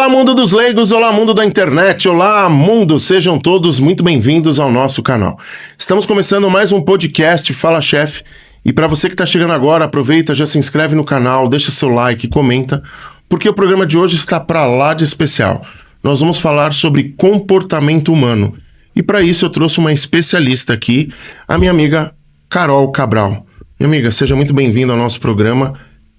Olá, mundo dos leigos, olá, mundo da internet, olá, mundo, sejam todos muito bem-vindos ao nosso canal. Estamos começando mais um podcast Fala Chef, e para você que está chegando agora, aproveita, já se inscreve no canal, deixa seu like, comenta, porque o programa de hoje está para lá de especial. Nós vamos falar sobre comportamento humano, e para isso eu trouxe uma especialista aqui, a minha amiga Carol Cabral. Minha amiga, seja muito bem-vinda ao nosso programa,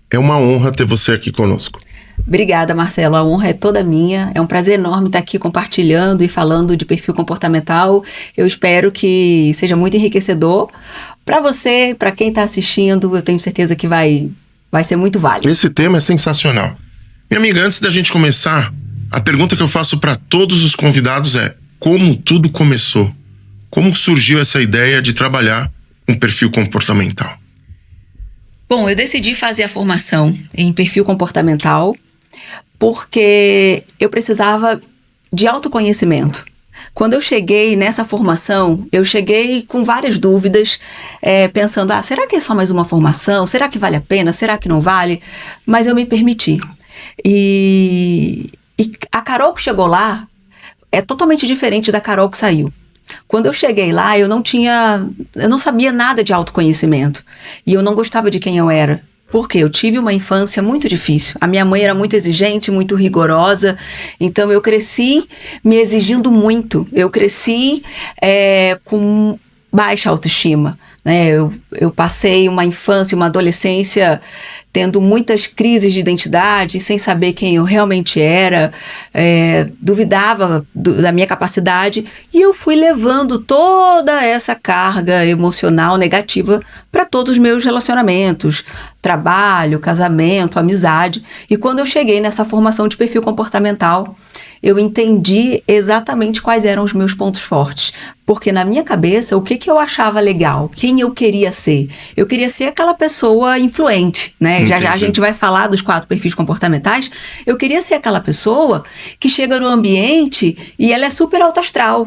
é uma honra ter você aqui conosco. Obrigada, Marcelo. A honra é toda minha. É um prazer enorme estar aqui compartilhando e falando de perfil comportamental. Eu espero que seja muito enriquecedor para você, para quem está assistindo. Eu tenho certeza que vai ser muito válido. Esse tema é sensacional. Minha amiga, antes da gente começar, a pergunta que eu faço para todos os convidados é: como tudo começou? Como surgiu essa ideia de trabalhar com perfil comportamental? Bom, eu decidi fazer a formação em perfil comportamental porque eu precisava de autoconhecimento. Quando eu cheguei nessa formação, eu cheguei com várias dúvidas, pensando, será que é só mais uma formação? Será que vale a pena? Será que não vale? Mas eu me permiti. E a Carol que chegou lá é totalmente diferente da Carol que saiu. Quando eu cheguei lá, eu não sabia nada de autoconhecimento. E eu não gostava de quem eu era. Porque eu tive uma infância muito difícil. A minha mãe era muito exigente, muito rigorosa. Então eu cresci me exigindo muito. Eu cresci com baixa autoestima, né? Eu passei uma infância, uma adolescência tendo muitas crises de identidade, sem saber quem eu realmente era, duvidava da minha capacidade, e eu fui levando toda essa carga emocional negativa para todos os meus relacionamentos, trabalho, casamento, amizade. E quando eu cheguei nessa formação de perfil comportamental, eu entendi exatamente quais eram os meus pontos fortes. Porque na minha cabeça, o que eu achava legal? Quem eu queria ser? Eu queria ser aquela pessoa influente, né? Já já a gente vai falar dos 4 perfis comportamentais. Eu queria ser aquela pessoa que chega no ambiente e ela é super alto astral.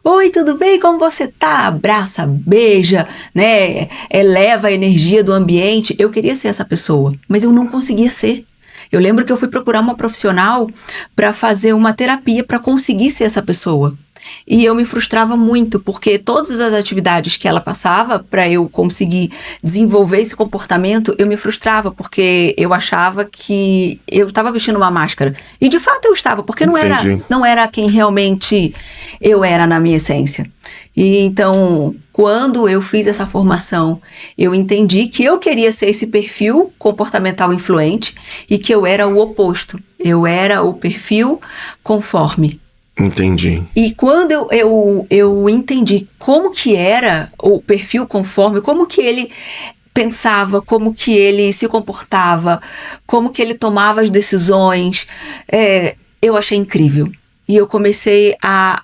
Oi, tudo bem? Como você tá? Abraça, beija, né? Eleva a energia do ambiente. Eu queria ser essa pessoa, mas eu não conseguia ser. Eu lembro que eu fui procurar uma profissional para fazer uma terapia para conseguir ser essa pessoa. E eu me frustrava muito, porque todas as atividades que ela passava para eu conseguir desenvolver esse comportamento, eu me frustrava, porque eu achava que eu estava vestindo uma máscara. E de fato eu estava, porque não era quem realmente eu era na minha essência. E então, quando eu fiz essa formação, eu entendi que eu queria ser esse perfil comportamental influente e que eu era o oposto. Eu era o perfil conforme. Entendi. E quando eu entendi como que era o perfil conforme, como que ele pensava, como que ele se comportava, como que ele tomava as decisões, eu achei incrível. E eu comecei a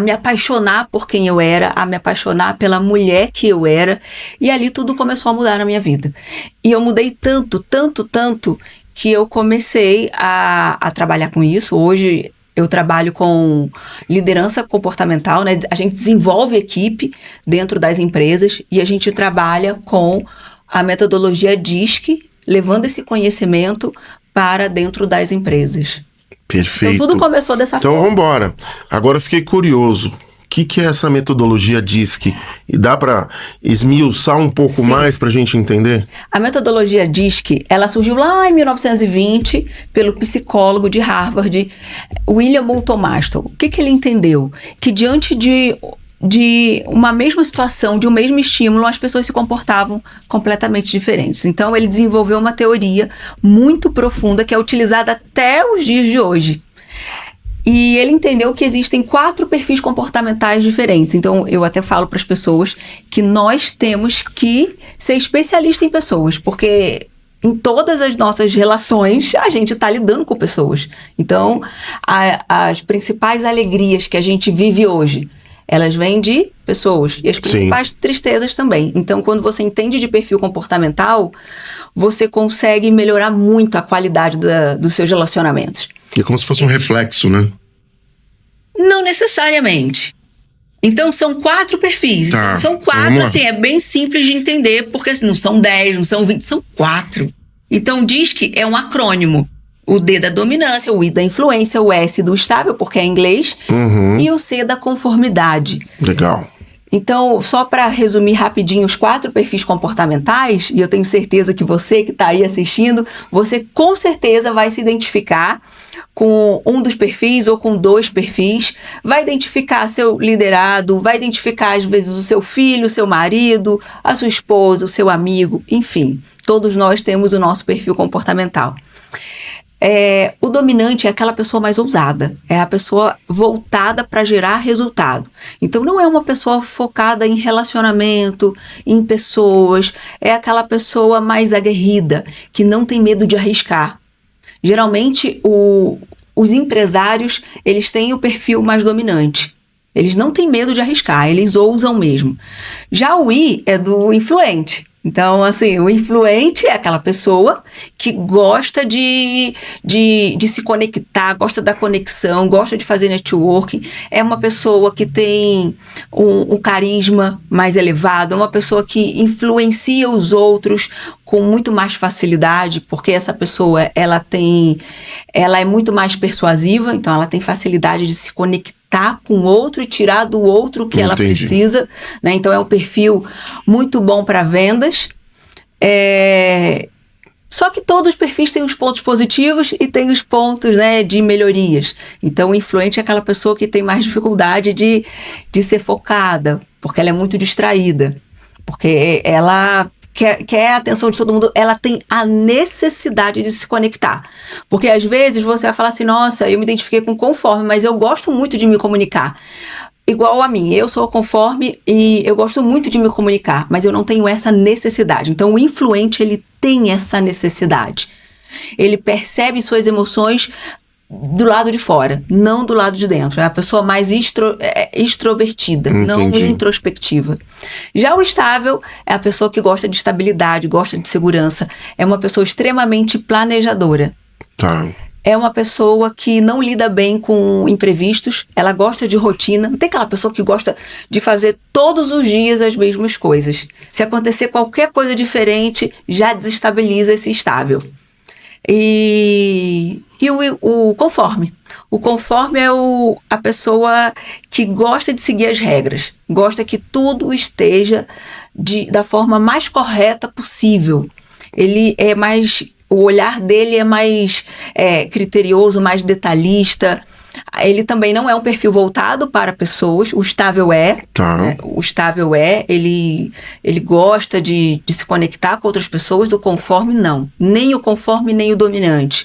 me apaixonar por quem eu era, a me apaixonar pela mulher que eu era, e ali tudo começou a mudar na minha vida. E eu mudei tanto, que eu comecei a trabalhar com isso. Hoje eu trabalho com liderança comportamental, né? A gente desenvolve equipe dentro das empresas e a gente trabalha com a metodologia DISC, levando esse conhecimento para dentro das empresas. Perfeito. Então tudo começou dessa forma. Então vamos embora. Agora eu fiquei curioso. O que é essa metodologia DISC? E dá para esmiuçar um pouco mais para a gente entender? A metodologia DISC, ela surgiu lá em 1920 pelo psicólogo de Harvard, William Moulton Marston. O que ele entendeu? Que diante de uma mesma situação, de um mesmo estímulo, as pessoas se comportavam completamente diferentes. Então ele desenvolveu uma teoria muito profunda que é utilizada até os dias de hoje. E ele entendeu que existem 4 perfis comportamentais diferentes. Então, eu até falo para as pessoas que nós temos que ser especialista em pessoas, porque em todas as nossas relações, a gente está lidando com pessoas. Então, as principais alegrias que a gente vive hoje, elas vêm de pessoas. E as principais tristezas também. Então, quando você entende de perfil comportamental, você consegue melhorar muito a qualidade dos seus relacionamentos. É como se fosse um reflexo, né? Não necessariamente. Então, são 4 perfis. Tá, então, são 4, assim, é bem simples de entender, porque assim, não são 10, não são 20, são 4. Então, DISC é um acrônimo. O D da dominância, o I da influência, o S do estável, porque é inglês, e o C da conformidade. Legal. Então, só para resumir rapidinho os 4 perfis comportamentais, e eu tenho certeza que você que está aí assistindo, você com certeza vai se identificar com um dos perfis ou com 2 perfis, vai identificar seu liderado, vai identificar às vezes o seu filho, o seu marido, a sua esposa, o seu amigo, enfim, todos nós temos o nosso perfil comportamental. O dominante é aquela pessoa mais ousada, é a pessoa voltada para gerar resultado. Então, não é uma pessoa focada em relacionamento, em pessoas, é aquela pessoa mais aguerrida, que não tem medo de arriscar. Geralmente, os empresários, eles têm o perfil mais dominante. Eles não têm medo de arriscar, eles ousam mesmo. Já o I é do influente. Então, assim, o influente é aquela pessoa que gosta de se conectar, gosta da conexão, gosta de fazer networking. É uma pessoa que tem um carisma mais elevado, é uma pessoa que influencia os outros com muito mais facilidade, porque essa pessoa, ela é muito mais persuasiva, então ela tem facilidade de se conectar com o outro e tirar do outro o que ela precisa, né? Então é um perfil muito bom para vendas. Só que todos os perfis têm os pontos positivos e têm os pontos, né, de melhorias. Então o influente é aquela pessoa que tem mais dificuldade de ser focada, porque ela é muito distraída, porque ela quer a atenção de todo mundo, ela tem a necessidade de se conectar. Porque às vezes você vai falar assim, nossa, eu me identifiquei com conforme, mas eu gosto muito de me comunicar. Igual a mim, eu sou conforme e eu gosto muito de me comunicar, mas eu não tenho essa necessidade. Então o influente, ele tem essa necessidade. Ele percebe suas emoções do lado de fora, não do lado de dentro. É a pessoa mais extrovertida, não introspectiva. Já o estável é a pessoa que gosta de estabilidade, gosta de segurança. É uma pessoa extremamente planejadora. Tá. É uma pessoa que não lida bem com imprevistos, ela gosta de rotina. Não tem aquela pessoa que gosta de fazer todos os dias as mesmas coisas. Se acontecer qualquer coisa diferente, já desestabiliza esse estável. E o conforme. O conforme é a pessoa que gosta de seguir as regras, gosta que tudo esteja da forma mais correta possível. Ele é mais... O olhar dele é mais criterioso, mais detalhista. Ele também não é um perfil voltado para pessoas. O estável é. Tá. Né? O estável é. Ele gosta de se conectar com outras pessoas. O conforme, não. Nem o conforme, nem o dominante.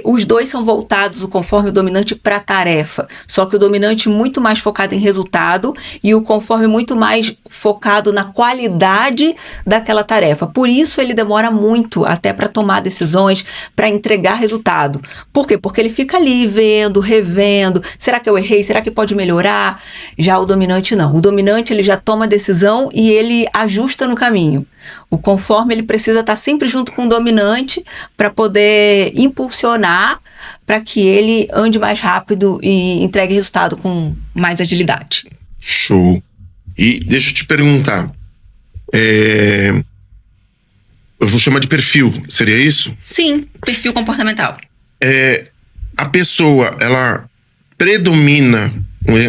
Os dois são voltados, o conforme e o dominante, para a tarefa. Só que o dominante muito mais focado em resultado e o conforme muito mais focado na qualidade daquela tarefa. Por isso ele demora muito até para tomar decisões, para entregar resultado. Por quê? Porque ele fica ali vendo, revendo. Será que eu errei? Será que pode melhorar? Já o dominante não. O dominante, ele já toma a decisão e ele ajusta no caminho. O conforme, ele precisa estar sempre junto com o dominante para poder impulsionar para que ele ande mais rápido e entregue resultado com mais agilidade. Show. E deixa eu te perguntar, eu vou chamar de perfil, seria isso? Sim, perfil comportamental. A pessoa, ela predomina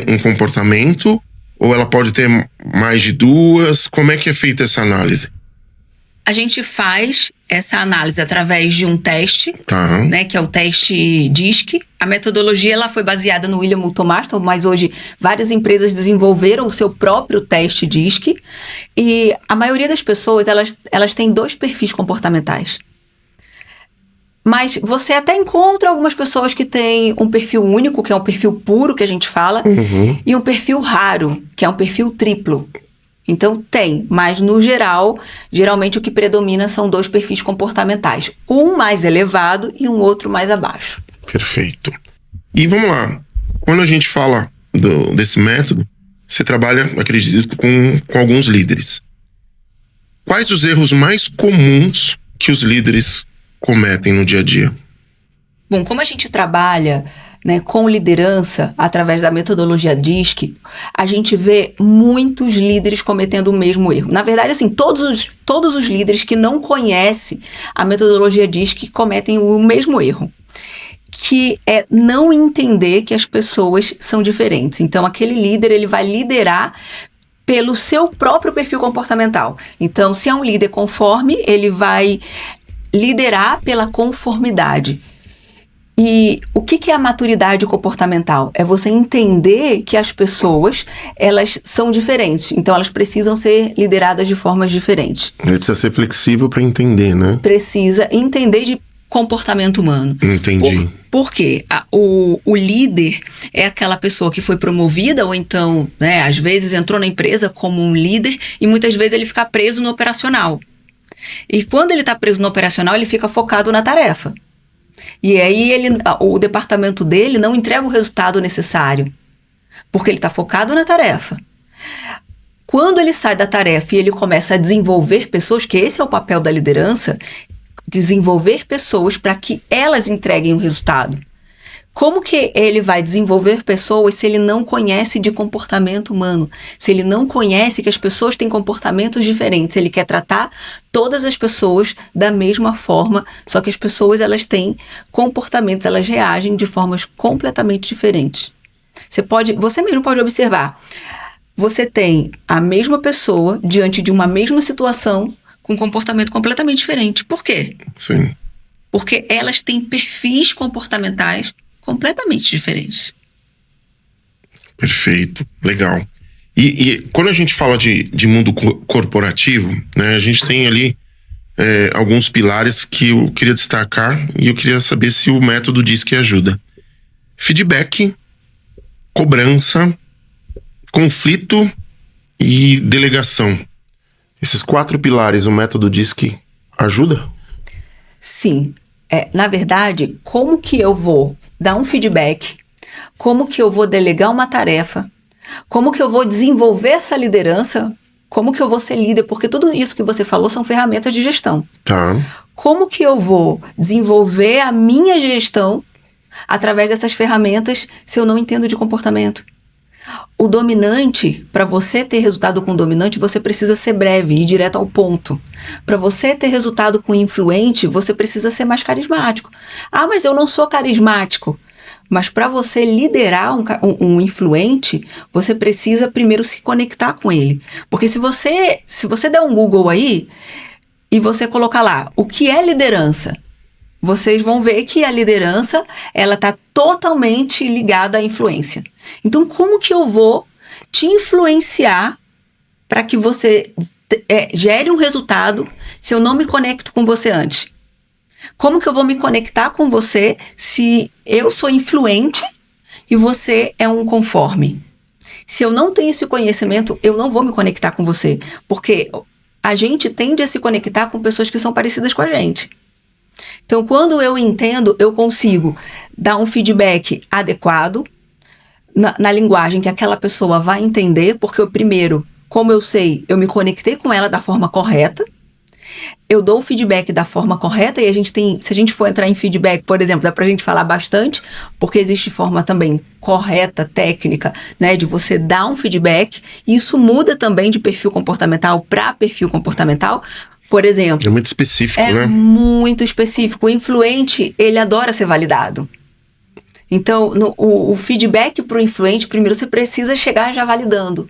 um comportamento ou ela pode ter mais de 2? Como é que é feita essa análise? A gente faz essa análise através de um teste, Tá. né, que é o teste DISC. A metodologia ela foi baseada no William Moulton Marston, mas hoje várias empresas desenvolveram o seu próprio teste DISC. E a maioria das pessoas, elas têm 2 perfis comportamentais. Mas você até encontra algumas pessoas que têm um perfil único, que é um perfil puro, que a gente fala, e um perfil raro, que é um perfil triplo. Então tem, mas no geral, geralmente o que predomina são 2 perfis comportamentais. Um mais elevado e um outro mais abaixo. Perfeito. E vamos lá, quando a gente fala desse método, você trabalha, acredito, com alguns líderes. Quais os erros mais comuns que os líderes cometem no dia a dia? Bom, como a gente trabalha, né, com liderança através da metodologia DISC, a gente vê muitos líderes cometendo o mesmo erro. Na verdade, assim, todos os líderes que não conhecem a metodologia DISC cometem o mesmo erro, que é não entender que as pessoas são diferentes. Então, aquele líder, ele vai liderar pelo seu próprio perfil comportamental. Então, se é um líder conforme, ele vai liderar pela conformidade. E o que é a maturidade comportamental? É você entender que as pessoas, elas são diferentes. Então, elas precisam ser lideradas de formas diferentes. Ele precisa ser flexível para entender, né? Precisa entender de comportamento humano. Entendi. Por quê? O líder é aquela pessoa que foi promovida ou então, né, às vezes entrou na empresa como um líder e muitas vezes ele fica preso no operacional. E quando ele está preso no operacional, ele fica focado na tarefa. E aí o departamento dele não entrega o resultado necessário, porque ele está focado na tarefa. Quando ele sai da tarefa e ele começa a desenvolver pessoas, que esse é o papel da liderança, desenvolver pessoas para que elas entreguem o resultado. Como que ele vai desenvolver pessoas se ele não conhece de comportamento humano? Se ele não conhece que as pessoas têm comportamentos diferentes, ele quer tratar todas as pessoas da mesma forma, só que as pessoas, elas têm comportamentos, elas reagem de formas completamente diferentes. Você mesmo pode observar. Você tem a mesma pessoa diante de uma mesma situação com um comportamento completamente diferente. Por quê? Sim. Porque elas têm perfis comportamentais completamente diferentes. Perfeito, legal. E quando a gente fala de mundo corporativo, né, a gente tem ali alguns pilares que eu queria destacar e eu queria saber se o método DISC ajuda. Feedback, cobrança, conflito e delegação. Esses 4 pilares, o método DISC ajuda? Sim. Na verdade, como que eu vou dar um feedback, como que eu vou delegar uma tarefa, como que eu vou desenvolver essa liderança, como que eu vou ser líder, porque tudo isso que você falou são ferramentas de gestão. Tá. Como que eu vou desenvolver a minha gestão através dessas ferramentas se eu não entendo de comportamento? O dominante, para você ter resultado com o dominante, você precisa ser breve e ir direto ao ponto. Para você ter resultado com o influente, você precisa ser mais carismático. Ah, mas eu não sou carismático. Mas para você liderar um influente, você precisa primeiro se conectar com ele. Porque se você der um Google aí e você colocar lá, o que é liderança? Vocês vão ver que a liderança, ela está totalmente ligada à influência. Então, como que eu vou te influenciar para que você gere um resultado se eu não me conecto com você antes? Como que eu vou me conectar com você se eu sou influente e você é um conforme? Se eu não tenho esse conhecimento, eu não vou me conectar com você, porque a gente tende a se conectar com pessoas que são parecidas com a gente. Então, quando eu entendo, eu consigo dar um feedback adequado na linguagem que aquela pessoa vai entender, porque eu, primeiro, como eu sei, eu me conectei com ela da forma correta, eu dou o feedback da forma correta e se a gente for entrar em feedback, por exemplo, dá pra gente falar bastante, porque existe forma também correta, técnica, né, de você dar um feedback, e isso muda também de perfil comportamental para perfil comportamental. Por exemplo... É muito específico, né? É muito específico. O influente, ele adora ser validado. Então, o feedback para o influente, primeiro você precisa chegar já validando.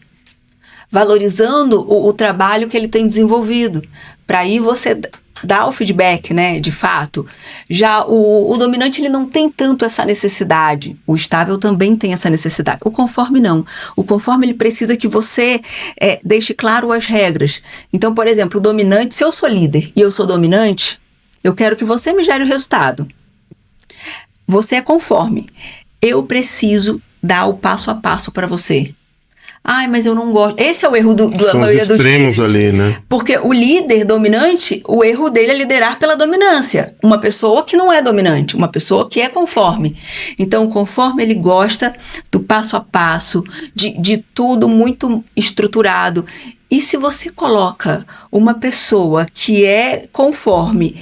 Valorizando o trabalho que ele tem desenvolvido. Para aí você dar o feedback, né, de fato. Já o dominante, ele não tem tanto essa necessidade. O estável também tem essa necessidade. O conforme não. O conforme, ele precisa que você deixe claro as regras. Então, por exemplo, o dominante, se eu sou líder e eu sou dominante, eu quero que você me gere o resultado. Você é conforme. Eu preciso dar o passo a passo para você. Ai, mas eu não gosto. Esse é o erro da maioria dos líderes. São os extremos ali, né? Porque o líder dominante, o erro dele é liderar pela dominância. Uma pessoa que não é dominante, uma pessoa que é conforme. Então, o conforme, ele gosta do passo a passo, de tudo muito estruturado. E se você coloca uma pessoa que é conforme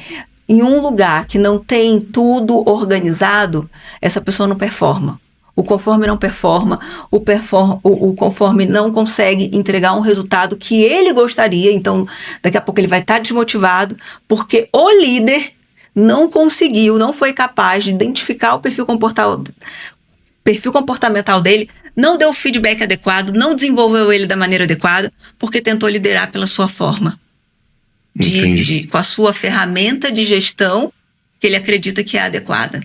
em um lugar que não tem tudo organizado, essa pessoa não performa. O conforme não performa, o conforme não consegue entregar um resultado que ele gostaria, então daqui a pouco ele vai estar desmotivado, porque o líder não conseguiu, não foi capaz de identificar o perfil comportamental dele, não deu o feedback adequado, não desenvolveu ele da maneira adequada, porque tentou liderar pela sua forma, com a sua ferramenta de gestão que ele acredita que é adequada.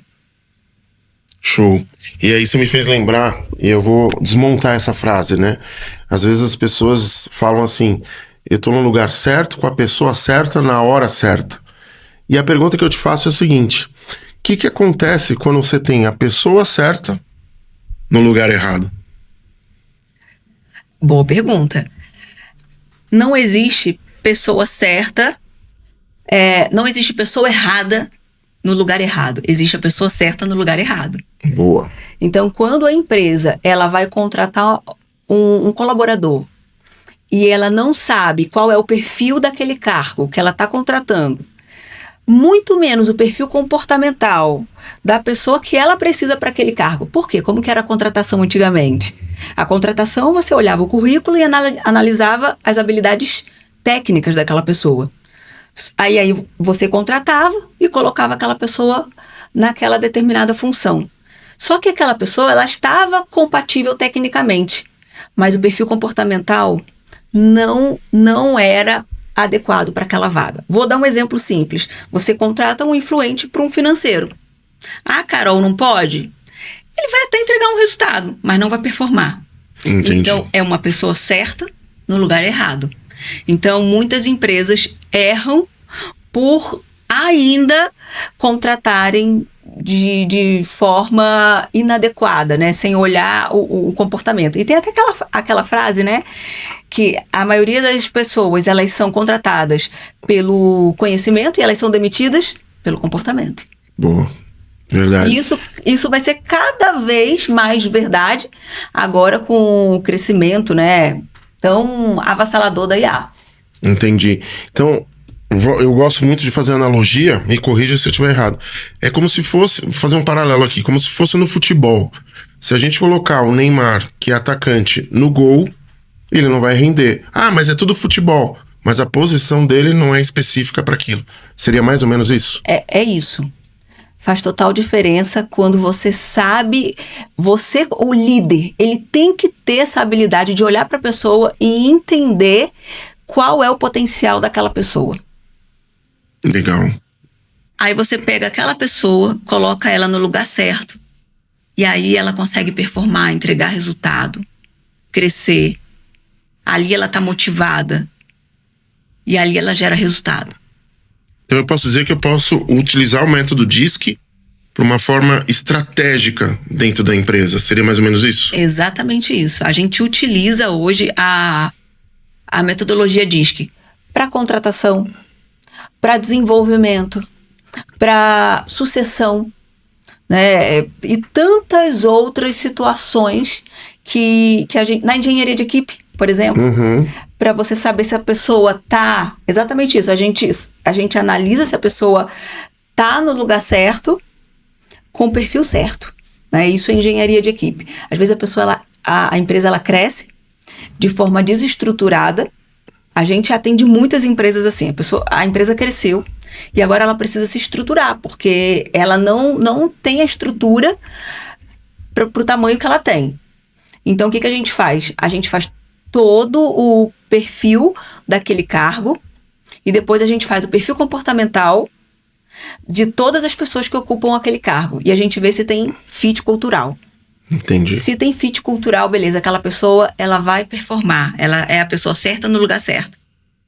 Show. E aí você me fez lembrar, e eu vou desmontar essa frase, né? Às vezes as pessoas falam assim, eu tô no lugar certo, com a pessoa certa, na hora certa. E a pergunta que eu te faço é a seguinte, o que acontece quando você tem a pessoa certa no lugar errado? Boa pergunta. Não existe pessoa certa, não existe pessoa errada no lugar errado. Existe a pessoa certa no lugar errado. Boa. Então, quando a empresa ela vai contratar um colaborador e ela não sabe qual é o perfil daquele cargo que ela está contratando, muito menos o perfil comportamental da pessoa que ela precisa para aquele cargo. Por quê? Como que era a contratação antigamente? A contratação, você olhava o currículo e analisava as habilidades técnicas daquela pessoa. Aí você contratava e colocava aquela pessoa naquela determinada função. Só que aquela pessoa, ela estava compatível tecnicamente, mas o perfil comportamental não era adequado para aquela vaga. Vou dar um exemplo simples. Você contrata um influente para um financeiro. Ah, Carol, não pode? Ele vai até entregar um resultado, mas não vai performar. Entendi. Então, é uma pessoa certa no lugar errado. Então, muitas empresas erram por ainda contratarem de forma inadequada, né? Sem olhar o comportamento. E tem até aquela frase, né? Que a maioria das pessoas, elas são contratadas pelo conhecimento e elas são demitidas pelo comportamento. Boa. Verdade. Isso vai ser cada vez mais verdade agora com o crescimento, né? Tão avassalador da IA. Entendi. Então, eu gosto muito de fazer analogia, me corrija se eu estiver errado. É como se fosse, vou fazer um paralelo aqui, como se fosse no futebol. Se a gente colocar o Neymar, que é atacante, no gol, ele não vai render. Ah, mas é tudo futebol. Mas a posição dele não é específica para aquilo. Seria mais ou menos isso? É isso. Faz total diferença quando você sabe, o líder, ele tem que ter essa habilidade de olhar para a pessoa e entender qual é o potencial daquela pessoa. Legal. Aí você pega aquela pessoa, coloca ela no lugar certo, e aí ela consegue performar, entregar resultado, crescer. Ali ela está motivada, e ali ela gera resultado. Então eu posso dizer que eu posso utilizar o método DISC para uma forma estratégica dentro da empresa. Seria mais ou menos isso? Exatamente isso. A gente utiliza hoje a metodologia DISC para contratação, para desenvolvimento, para sucessão, né? E tantas outras situações que a gente, na engenharia de equipe, por exemplo, para você saber se a pessoa tá, exatamente isso, a gente analisa se a pessoa tá no lugar certo, com o perfil certo, né? Isso é engenharia de equipe. Às vezes a empresa ela cresce de forma desestruturada. A gente atende muitas empresas assim, a empresa cresceu e agora ela precisa se estruturar, porque ela não tem a estrutura para o tamanho que ela tem. Então, o que a gente faz? A gente faz todo o perfil daquele cargo e depois a gente faz o perfil comportamental de todas as pessoas que ocupam aquele cargo. E a gente vê se tem fit cultural. Entendi. Se tem fit cultural, beleza, aquela pessoa, ela vai performar. Ela é a pessoa certa no lugar certo.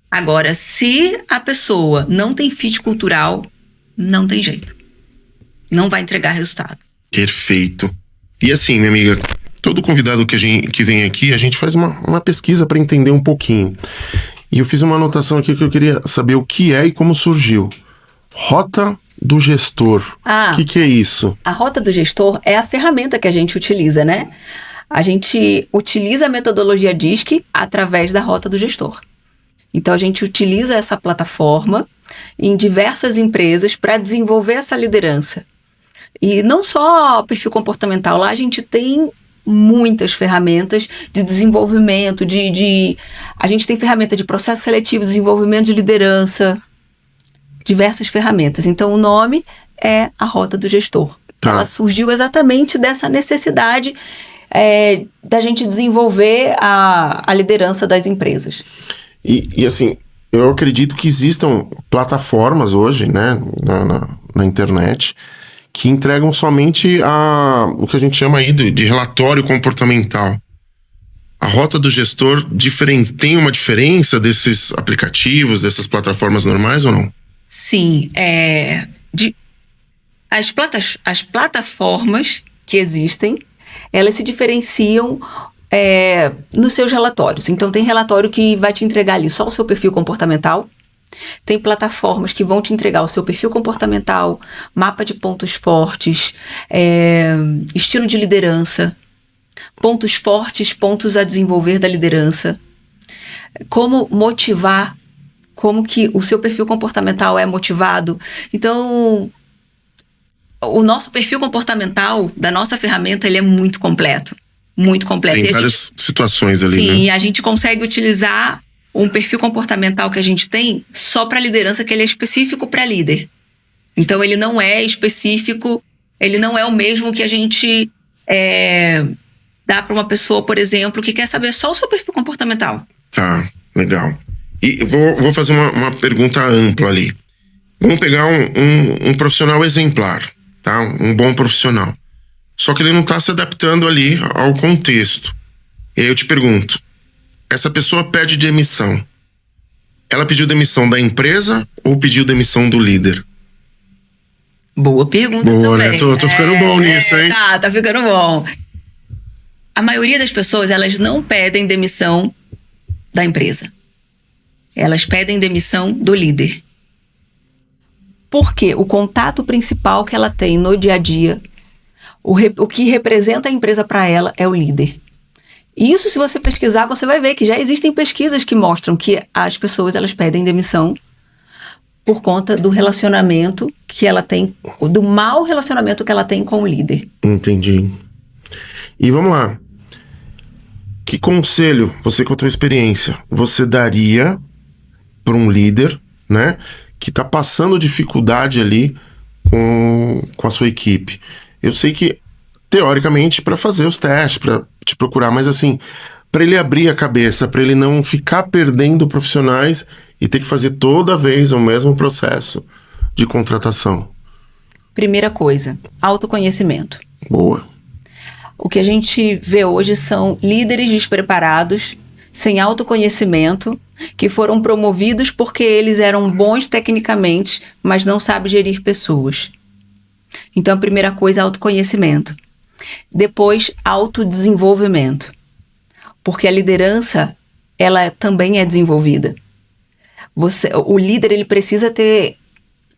Agora, se a pessoa não tem fit cultural, não tem jeito. Não vai entregar resultado. Perfeito. E assim, minha amiga, todo convidado que vem aqui, a gente faz uma pesquisa para entender um pouquinho. E eu fiz uma anotação aqui que eu queria saber o que é e como surgiu. Rota do gestor. O que é isso? A rota do gestor é a ferramenta que a gente utiliza, né? A gente utiliza a metodologia DISC através da rota do gestor. Então, a gente utiliza essa plataforma em diversas empresas para desenvolver essa liderança. E não só perfil comportamental, lá a gente tem muitas ferramentas de desenvolvimento, a gente tem ferramenta de processo seletivo, desenvolvimento de liderança, diversas ferramentas. Então, o nome é a Rota do Gestor. Tá. Ela surgiu exatamente dessa necessidade da gente desenvolver a liderança das empresas. E assim, eu acredito que existam plataformas hoje, né, na internet, que entregam somente o que a gente chama aí de relatório comportamental. A Rota do Gestor tem uma diferença desses aplicativos, dessas plataformas normais ou não? Sim, as plataformas que existem, elas se diferenciam nos seus relatórios. Então, tem relatório que vai te entregar ali só o seu perfil comportamental. Tem plataformas que vão te entregar o seu perfil comportamental, mapa de pontos fortes, estilo de liderança, pontos fortes, pontos a desenvolver da liderança, como motivar, como que o seu perfil comportamental é motivado. Então, o nosso perfil comportamental da nossa ferramenta, ele é muito completo. Muito completo. Tem várias situações ali, sim, né? Sim, a gente consegue utilizar um perfil comportamental que a gente tem só para liderança, que ele é específico para líder. Então, ele não é específico, ele não é o mesmo que a gente dá para uma pessoa, por exemplo, que quer saber só o seu perfil comportamental. Tá, legal. E vou fazer uma pergunta ampla ali. Vamos pegar um profissional exemplar, tá? Um bom profissional. Só que ele não está se adaptando ali ao contexto. E aí eu te pergunto, essa pessoa pede demissão. Ela pediu demissão da empresa ou pediu demissão do líder? Boa pergunta. Boa, também. Né? Tô ficando bom nisso, hein? Tá ficando bom. A maioria das pessoas, elas não pedem demissão da empresa. Elas pedem demissão do líder. Porque o contato principal que ela tem no dia a dia, o que representa a empresa para ela é o líder. Isso, se você pesquisar, você vai ver que já existem pesquisas que mostram que as pessoas, elas pedem demissão por conta do relacionamento que ela tem, do mau relacionamento que ela tem com o líder. Entendi. E vamos lá. Que conselho, você com a tua experiência, você daria para um líder, né, que está passando dificuldade ali com a sua equipe? Eu sei que, teoricamente, para fazer os testes, para te procurar, mas assim, para ele abrir a cabeça, para ele não ficar perdendo profissionais e ter que fazer toda vez o mesmo processo de contratação. Primeira coisa, autoconhecimento. Boa. O que a gente vê hoje são líderes despreparados, sem autoconhecimento, que foram promovidos porque eles eram bons tecnicamente, mas não sabem gerir pessoas. Então, a primeira coisa é autoconhecimento. Depois, autodesenvolvimento. Porque a liderança, ela também é desenvolvida. O líder, ele precisa ter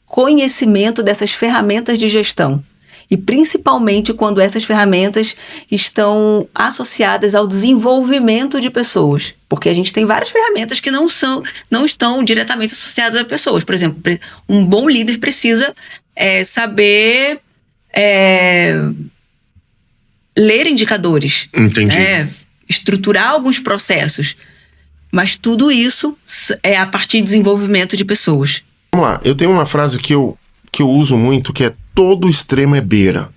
conhecimento dessas ferramentas de gestão. E principalmente quando essas ferramentas estão associadas ao desenvolvimento de pessoas. Porque a gente tem várias ferramentas que não estão diretamente associadas a pessoas. Por exemplo, um bom líder precisa saber ler indicadores. Entendi. Estruturar alguns processos. Mas tudo isso é a partir de desenvolvimento de pessoas. Vamos lá, eu tenho uma frase que eu uso muito, que é: todo extremo é beira.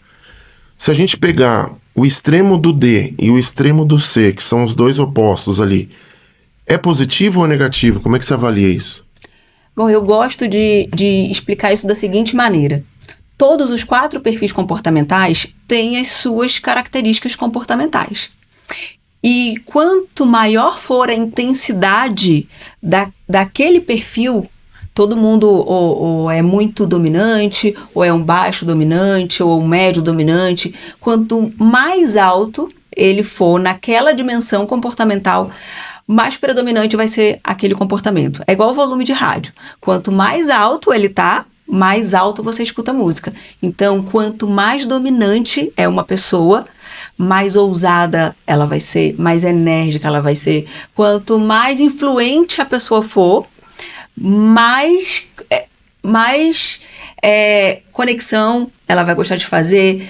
Se a gente pegar o extremo do D e o extremo do C, que são os dois opostos ali, é positivo ou negativo? Como é que você avalia isso? Bom, eu gosto de explicar isso da seguinte maneira. Todos os 4 perfis comportamentais têm as suas características comportamentais. E quanto maior for a intensidade daquele perfil, todo mundo ou é muito dominante, ou é um baixo dominante, ou um médio dominante. Quanto mais alto ele for naquela dimensão comportamental, mais predominante vai ser aquele comportamento. É igual o volume de rádio. Quanto mais alto ele tá, mais alto você escuta a música. Então, quanto mais dominante é uma pessoa, mais ousada ela vai ser, mais enérgica ela vai ser. Quanto mais influente a pessoa for, mais conexão ela vai gostar de fazer,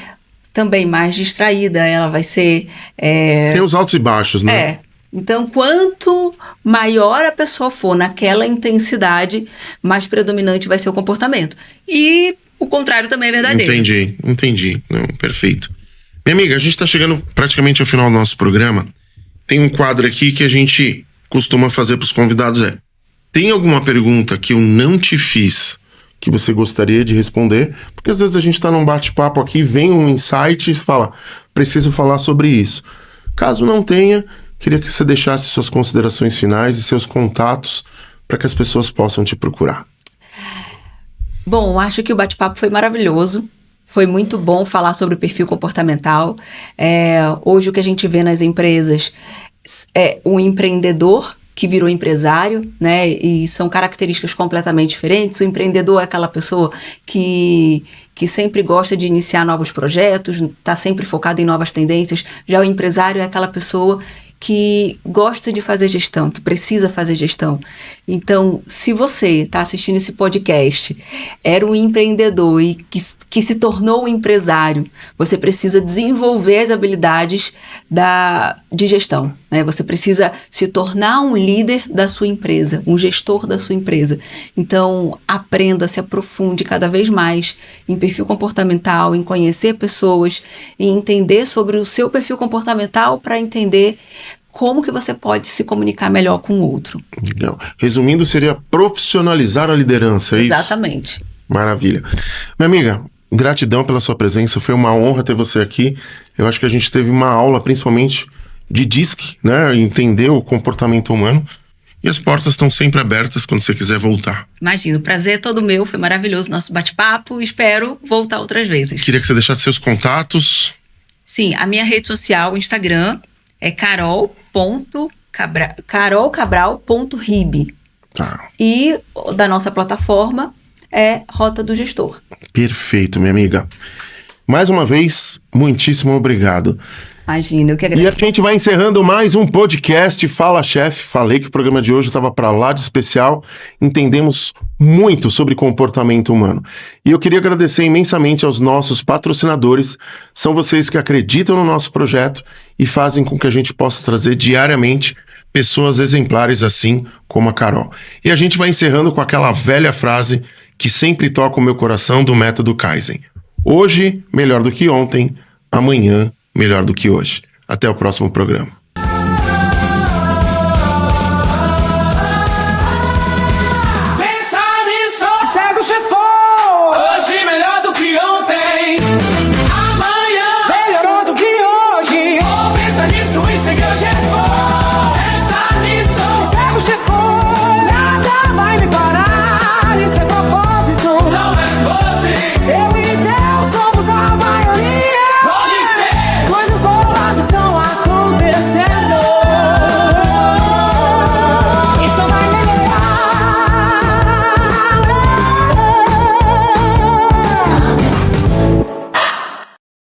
também mais distraída, ela vai ser... Tem os altos e baixos, né? Então, quanto maior a pessoa for naquela intensidade, mais predominante vai ser o comportamento. E o contrário também é verdadeiro. Entendi. Não, perfeito. Minha amiga, a gente está chegando praticamente ao final do nosso programa. Tem um quadro aqui que a gente costuma fazer para os convidados. Tem alguma pergunta que eu não te fiz que você gostaria de responder? Porque às vezes a gente está num bate-papo aqui, vem um insight e fala, preciso falar sobre isso. Caso não tenha, queria que você deixasse suas considerações finais e seus contatos para que as pessoas possam te procurar. Bom, acho que o bate-papo foi maravilhoso. Foi muito bom falar sobre o perfil comportamental. Hoje o que a gente vê nas empresas é um empreendedor que virou empresário, né? E são características completamente diferentes. O empreendedor é aquela pessoa que sempre gosta de iniciar novos projetos, está sempre focado em novas tendências. Já o empresário é aquela pessoa que gosta de fazer gestão, que precisa fazer gestão. Então, se você está assistindo esse podcast, era um empreendedor e que se tornou um empresário, você precisa desenvolver as habilidades de gestão, né? Você precisa se tornar um líder da sua empresa, um gestor da sua empresa. Então, aprenda, se aprofunde cada vez mais em perfil comportamental, em conhecer pessoas, em entender sobre o seu perfil comportamental para entender como que você pode se comunicar melhor com o outro. Legal. Resumindo, seria profissionalizar a liderança, é isso? Exatamente. Maravilha. Minha amiga, gratidão pela sua presença, foi uma honra ter você aqui. Eu acho que a gente teve uma aula, principalmente de DISC, né? Entender o comportamento humano. E as portas estão sempre abertas quando você quiser voltar. Imagina, o prazer é todo meu, foi maravilhoso o nosso bate-papo, espero voltar outras vezes. Queria que você deixasse seus contatos. Sim, a minha rede social, o Instagram, é carolcabral.rib. Tá. E da nossa plataforma é Rota do Gestor. Perfeito, minha amiga. Mais uma vez, muitíssimo obrigado. Imagina, eu que agradeço. E a gente vai encerrando mais um podcast Fala Chefe. Falei que o programa de hoje estava para lá de especial. Entendemos muito sobre comportamento humano. E eu queria agradecer imensamente aos nossos patrocinadores. São vocês que acreditam no nosso projeto e fazem com que a gente possa trazer diariamente pessoas exemplares assim como a Carol. E a gente vai encerrando com aquela velha frase que sempre toca o meu coração do método Kaizen. Hoje, melhor do que ontem. Amanhã, melhor do que hoje. Até o próximo programa.